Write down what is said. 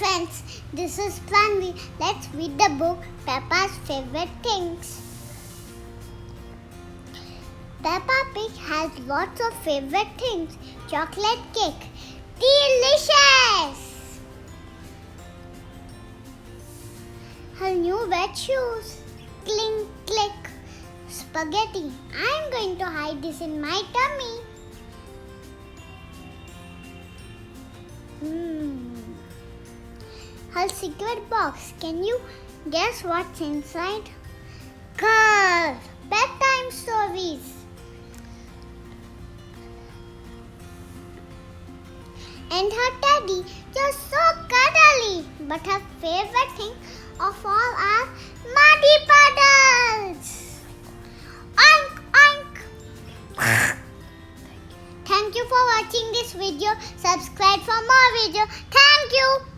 friends, this is Pranvi. Let's read the book Peppa's Favorite Things. Peppa Pig has lots of favorite things. Chocolate cake, delicious! Her new wet shoes, clink click. Spaghetti, I'm going to hide this in my tummy. Her secret box. Can you guess what's inside? Curl. Bedtime stories. And her teddy, just so cuddly. But her favorite thing of all are muddy puddles. Oink, oink. Thank you for watching this video. Subscribe for more videos. Thank you.